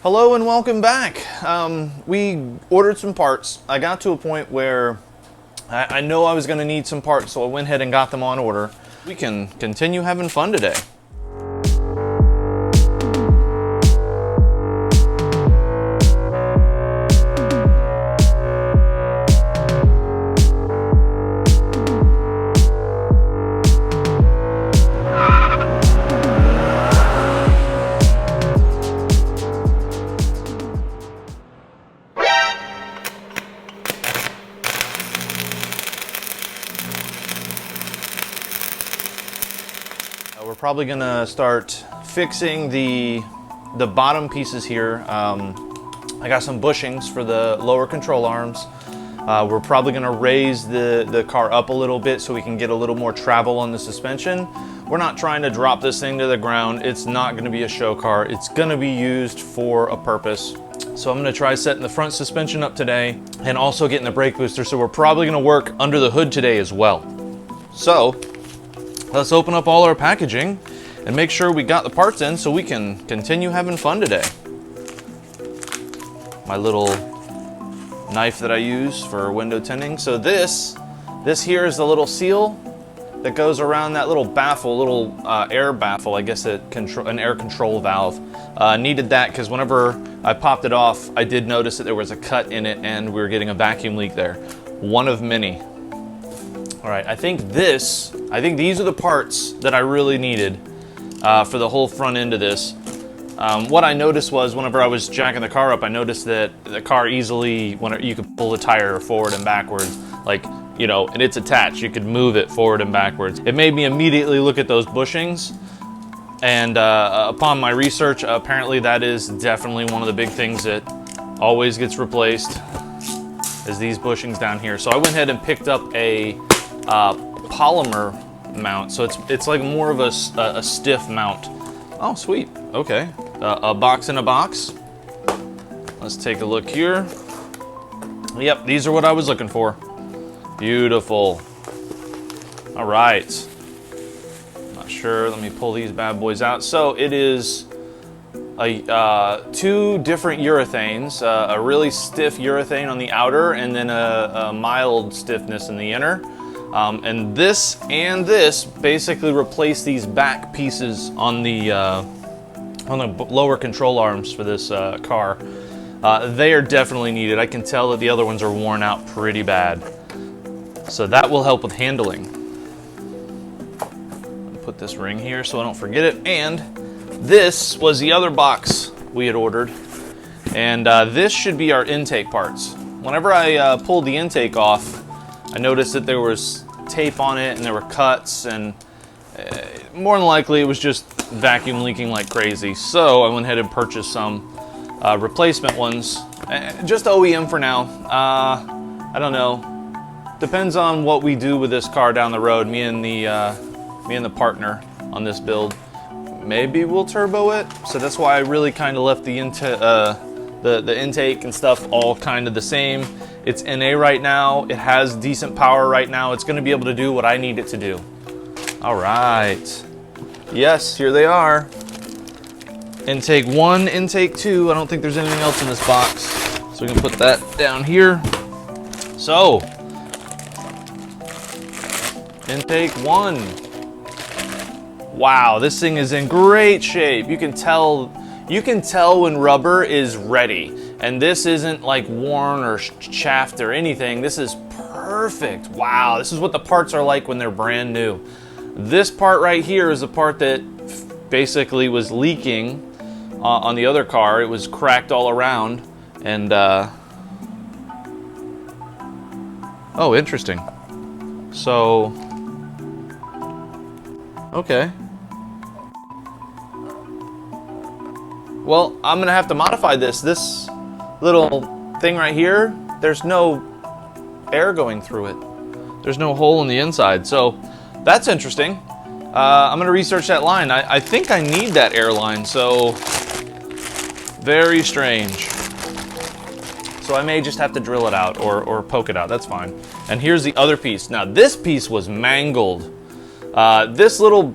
Hello and welcome back. We ordered some parts. I got to a point where I know I was going to need some parts, so I went ahead and got them on order. We can continue having fun today. We're probably gonna start fixing the bottom pieces here. I got some bushings for the lower control arms. We're probably gonna raise the car up a little bit so we can get a little more travel on the suspension. We're not trying to drop this thing to the ground. It's not gonna be a show car. It's gonna be used for a purpose. So I'm gonna try setting the front suspension up today and also getting the brake booster. So we're probably gonna work under the hood today as well. So let's open up all our packaging and make sure we got the parts in so we can continue having fun today. My little knife that I use for window tinting. So this here is the little seal that goes around that little baffle, little air baffle, I guess an air control valve. Needed that because whenever I popped it off, I did notice that there was a cut in it and we were getting a vacuum leak there. One of many. All right, I think these are the parts that I really needed for the whole front end of this. What I noticed was whenever I was jacking the car up, I noticed that the car easily, you could pull the tire forward and backwards, like, you know, and it's attached. You could move it forward and backwards. It made me immediately look at those bushings. And upon my research, apparently that is definitely one of the big things that always gets replaced is these bushings down here. So I went ahead and picked up a polymer mount, so it's like more of a stiff mount. Oh, sweet. Okay, a box in a box. Let's take a look here. Yep, these are what I was looking for. Beautiful. All right. Not sure. Let me pull these bad boys out. So it is two different urethanes, a really stiff urethane on the outer, and then a mild stiffness in the inner. And this basically replace these back pieces on the lower control arms for this car. They are definitely needed. I can tell that the other ones are worn out pretty bad. So that will help with handling. Put this ring here so I don't forget it. And this was the other box we had ordered. And this should be our intake parts. Whenever I pulled the intake off, I noticed that there was tape on it and there were cuts, and more than likely it was just vacuum leaking like crazy. So I went ahead and purchased some replacement ones, just OEM for now. I don't know. Depends on what we do with this car down the road. Me and the partner on this build. Maybe we'll turbo it. So that's why I really kind of left the intake and stuff all kind of the same. It's NA right now. It has decent power right now. It's going to be able to do what I need it to do. All right. Yes, here they are. Intake 1, intake 2. I don't think there's anything else in this box. So we can put that down here. So, intake 1. Wow, this thing is in great shape. You can tell when rubber is ready. And this isn't like worn or chaffed or anything. This is perfect. Wow, this is what the parts are like when they're brand new. This part right here is a part that basically was leaking on the other car. It was cracked all around. And, oh, interesting. So, okay. Well, I'm gonna have to modify this. This little thing right here, there's no air going through it. There's no hole in the inside, so that's interesting. I'm gonna research that line. I think I need that air line, so very strange. So I may just have to drill it out or poke it out, that's fine. And here's the other piece. Now this piece was mangled. This little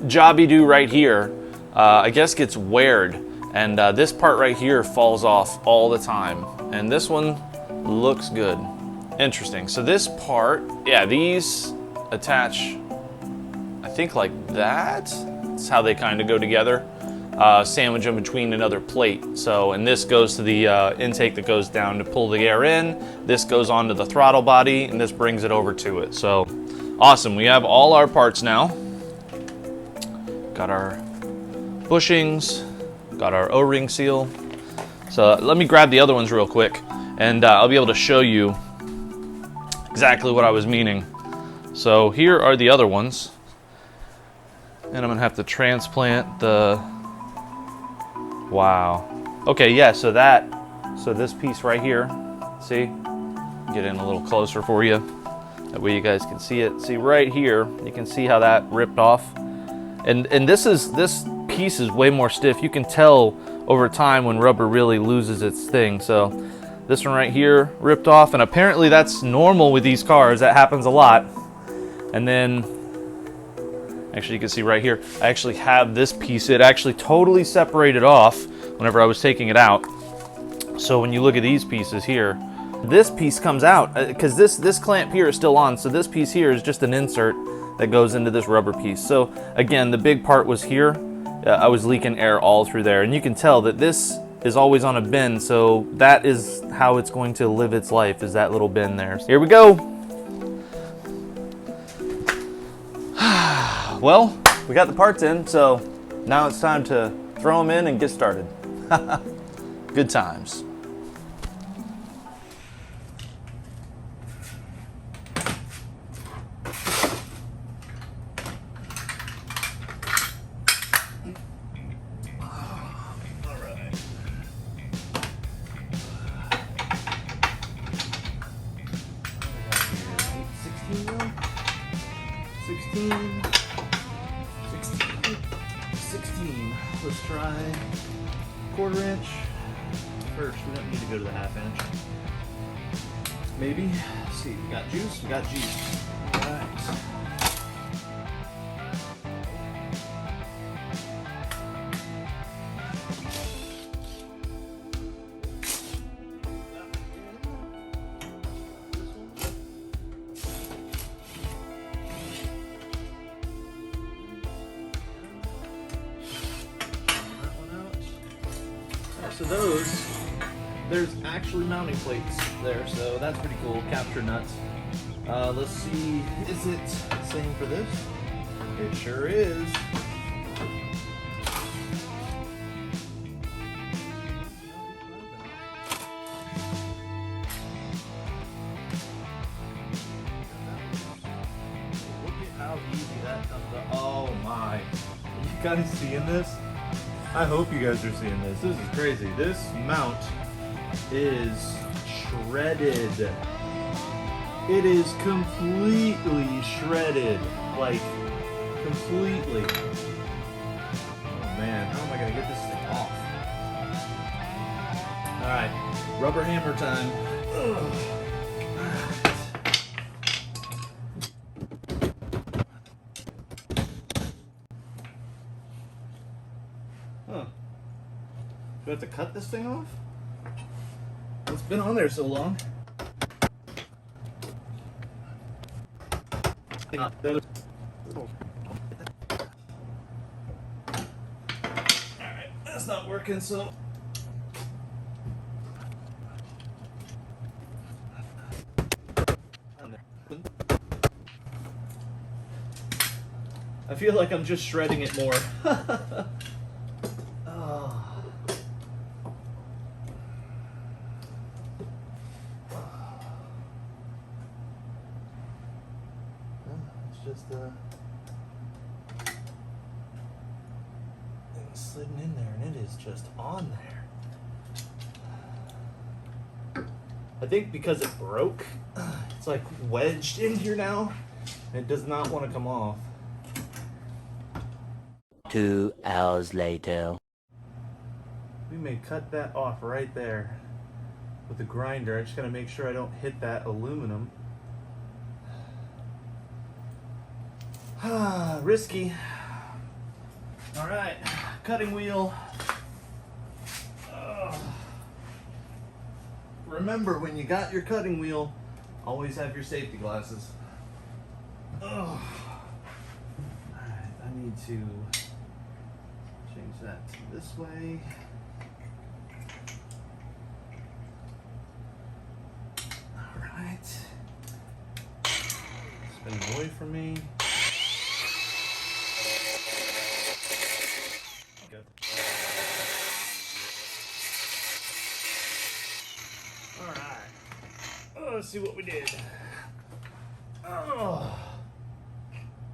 jobby-do right here, I guess gets weared. And this part right here falls off all the time. And this one looks good. Interesting. So this part, yeah, these attach, I think like that. That's how they kind of go together. Sandwich in between another plate. So, and this goes to the intake that goes down to pull the air in. This goes onto the throttle body, and this brings it over to it. So, awesome. We have all our parts now. Got our bushings, got our O-ring seal. So let me grab the other ones real quick, and I'll be able to show you exactly what I was meaning. So here are the other ones, and I'm gonna have to transplant the, wow. Okay, yeah, so this piece right here, see? Get in a little closer for you. That way you guys can see it. See right here, you can see how that ripped off. And this piece is way more stiff. You can tell over time when rubber really loses its thing. So this one right here ripped off, and apparently that's normal with these cars. That happens a lot. And then, actually you can see right here, I actually have this piece. It actually totally separated off whenever I was taking it out. So when you look at these pieces here, this piece comes out because this clamp here is still on. So this piece here is just an insert that goes into this rubber piece. So again, the big part was here. I was leaking air all through there, and you can tell that this is always on a bend, so that is how it's going to live its life, is that little bend there. So here we go. Well, we got the parts in, so now it's time to throw them in and get started. Good times. Let's try quarter inch. First, we don't need to go to the half inch. Maybe. Let's see, we got juice? We got juice. Alright. So there's actually mounting plates there, so that's pretty cool. Capture nuts. Let's see, is it the same for this? It sure is. Look at how easy that comes up. Oh my. Are you guys seeing this? I hope you guys are seeing this. This is crazy. This mount is shredded. It is completely shredded. Like, completely. Oh man, how am I gonna get this thing off? Alright, rubber hammer time. Ugh. Huh. Do I have to cut this thing off? It's been on there so long. Alright, that's not working, so. I feel like I'm just shredding it more. Just thing sliding in there, and it is just on there. I think because it broke, it's like wedged in here now, and it does not want to come off. 2 hours later. We may cut that off right there with the grinder. I just gotta make sure I don't hit that aluminum. Risky. All right, cutting wheel. remember, when you got your cutting wheel, always have your safety glasses. Oh. Alright, I need to change that to this way. Alright. Spin it away from me. Good. Alright. Oh, let's see what we did. Oh.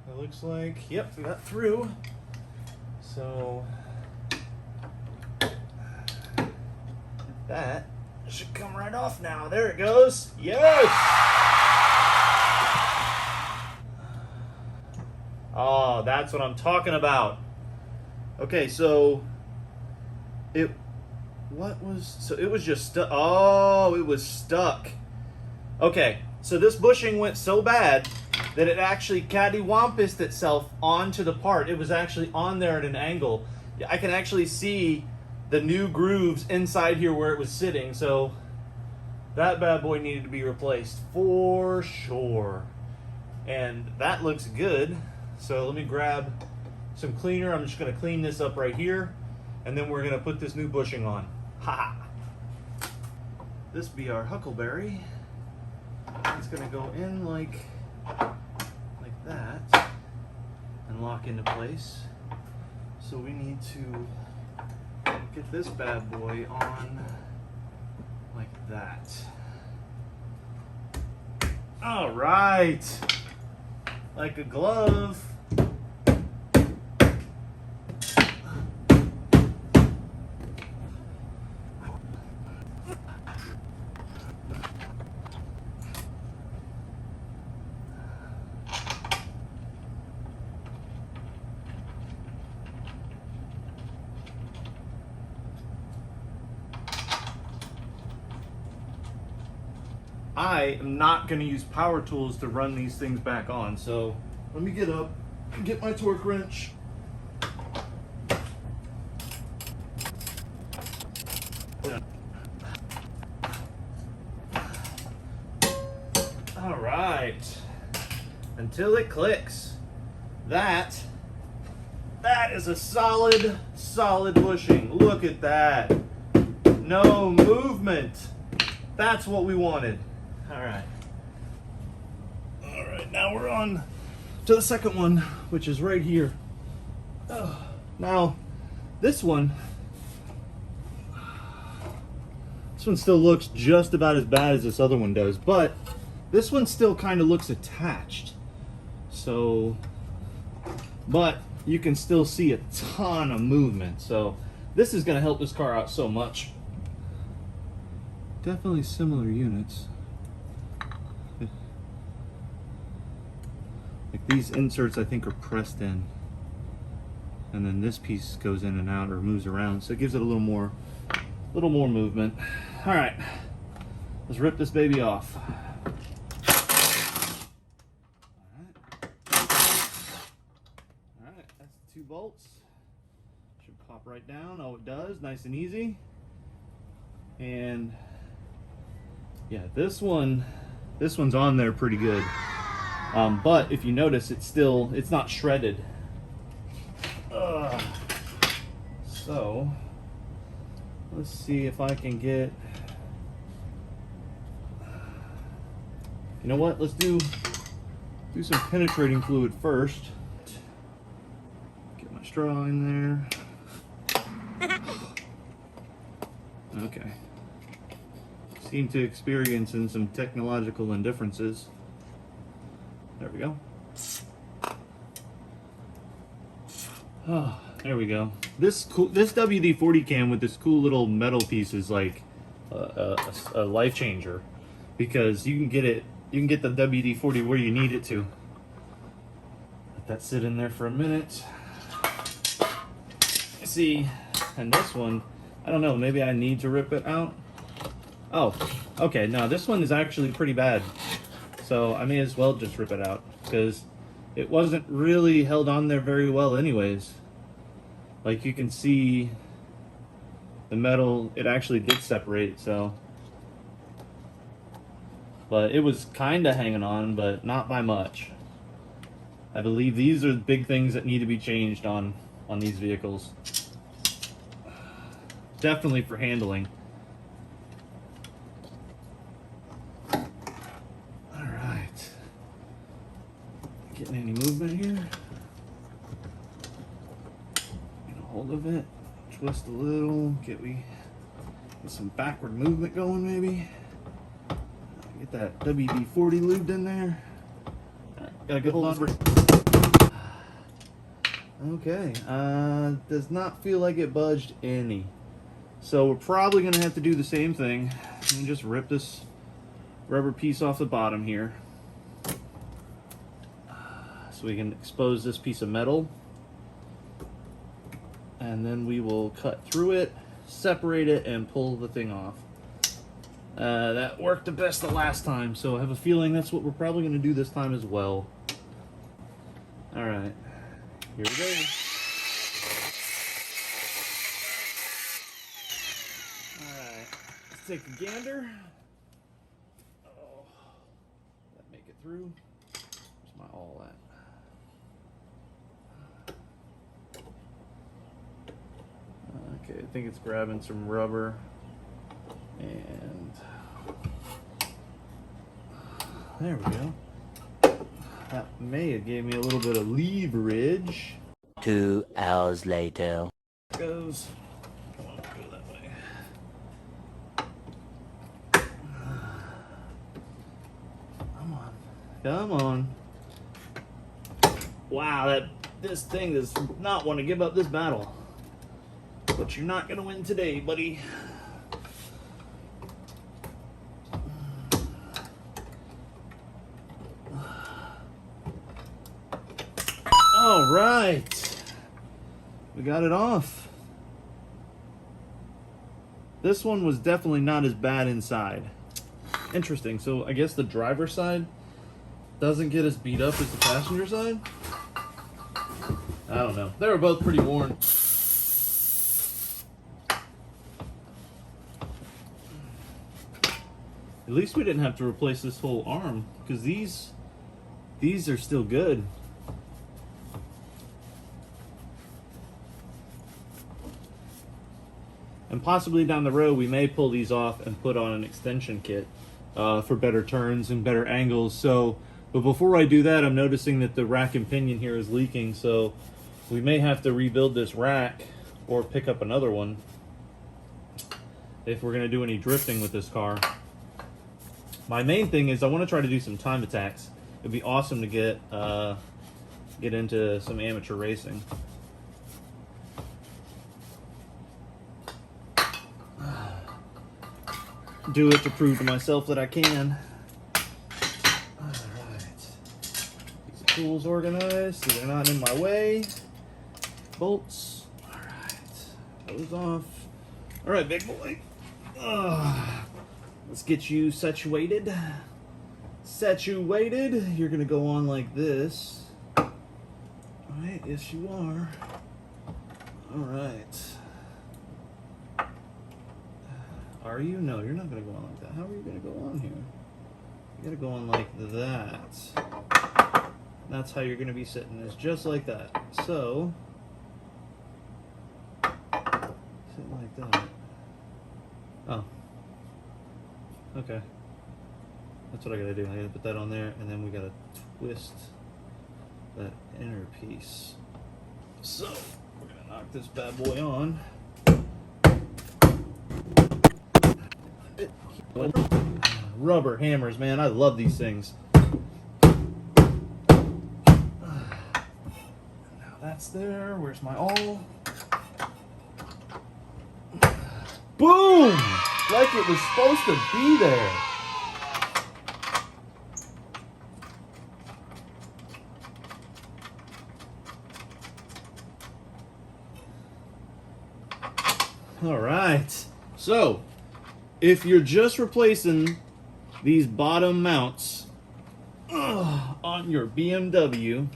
It looks like, yep, we got through. So that should come right off now. There it goes. Yes! Oh, that's what I'm talking about. Okay, so it was just stuck. Oh, it was stuck. Okay, so this bushing went so bad that it actually cattywampused itself onto the part. It was actually on there at an angle. I can actually see the new grooves inside here where it was sitting, so that bad boy needed to be replaced for sure. And that looks good. So let me grab some cleaner. I'm just gonna clean this up right here, and then we're gonna put this new bushing on. Ha! This be our huckleberry. It's gonna go in like that and lock into place. So we need to get this bad boy on like that. All right, like a glove. I am not going to use power tools to run these things back on, so let me get up and get my torque wrench. All right, until it clicks. That is a solid bushing. Look at that. No movement. That's what we wanted. All right, now we're on to the second one, which is right here. Now, this one still looks just about as bad as this other one does, but this one still kind of looks attached. So, but you can still see a ton of movement. So this is going to help this car out so much. Definitely similar units. Like these inserts I think are pressed in, and then this piece goes in and out or moves around, so it gives it a little more movement. All right, let's rip this baby off. All right, that's the 2 bolts. Should pop right down. Oh, it does, nice and easy. And yeah, this one's on there pretty good. But if you notice, it's not shredded. So let's see if I can get, you know what, let's do some penetrating fluid first. Get my straw in there. Okay. Seem to experiencing some technological indifferences. There we go. Oh, there we go. This WD-40 can with this cool little metal piece is like a life changer, because you can get the WD-40 where you need it to. Let that sit in there for a minute. See, and this one, I don't know, maybe I need to rip it out. Oh, okay, no, this one is actually pretty bad. So I may as well just rip it out, because it wasn't really held on there very well anyways. Like you can see the metal, it actually did separate, so but it was kind of hanging on, but not by much. I believe these are the big things that need to be changed on these vehicles. Definitely for handling. Alright. Getting any movement here? Get a hold of it. Twist a little. Get some backward movement going maybe. Get that WD-40 lubed in there. Alright, got a good hold on. Okay, does not feel like it budged any. So we're probably going to have to do the same thing and just rip this rubber piece off the bottom here. So we can expose this piece of metal. And then we will cut through it, separate it, and pull the thing off. That worked the best the last time, so I have a feeling that's what we're probably going to do this time as well. Alright. Here we go. Alright, let's take a gander. Oh, that make it through. Where's my awl at? Okay, I think it's grabbing some rubber. And there we go. That may have gave me a little bit of leverage. 2 hours later. Goes. Come on, go that way. Come on. Come on. Wow, this thing does not want to give up this battle. But you're not going to win today, buddy. All right, we got it off. This one was definitely not as bad inside. Interesting, so I guess the driver's side doesn't get as beat up as the passenger side? I don't know. They were both pretty worn. At least we didn't have to replace this whole arm, because these are still good. And possibly down the road, we may pull these off and put on an extension kit for better turns and better angles. So, but before I do that, I'm noticing that the rack and pinion here is leaking. So we may have to rebuild this rack or pick up another one if we're going to do any drifting with this car. My main thing is I want to try to do some time attacks. It'd be awesome to get into some amateur racing. Do it to prove to myself that I can. Alright. These are tools organized so they're not in my way. Bolts. Alright. Those off. Alright, big boy. Let's get you situated. Situated. You're gonna go on like this. Alright, yes you are. Alright. Are you? No, you're not going to go on like that. How are you going to go on here? You got to go on like that. That's how you're going to be sitting. It's just like that. So, sit like that. Oh. Okay. That's what I got to do. I got to put that on there, and then we got to twist that inner piece. So, we're going to knock this bad boy on. Rubber hammers, man. I love these things. Now that's there. Where's my awl? Boom! Like it was supposed to be there. All right. So, if you're just replacing these bottom mounts on your BMW,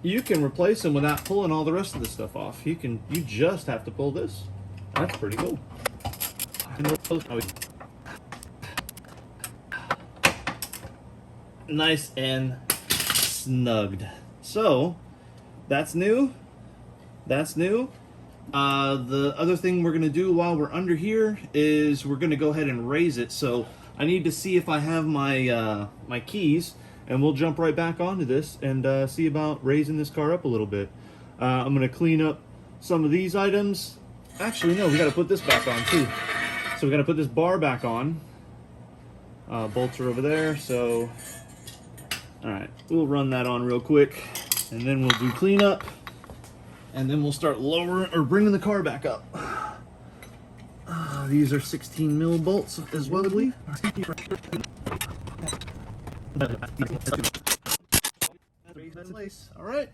you can replace them without pulling all the rest of the stuff off. You just have to pull this. That's pretty cool. nice and snugged. So that's new. That's new. The other thing we're gonna do while we're under here is we're gonna go ahead and raise it. So I need to see if I have my my keys, and we'll jump right back onto this and see about raising this car up a little bit. I'm gonna clean up some of these items. Actually, no, we gotta put this back on too. So we gotta put this bar back on. Bolts are over there, so all right, we'll run that on real quick, and then we'll do cleanup. And then we'll start lowering or bringing the car back up. These are 16 mil bolts as well, I believe. All right.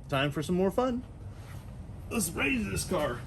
Time for some more fun. Let's raise this car.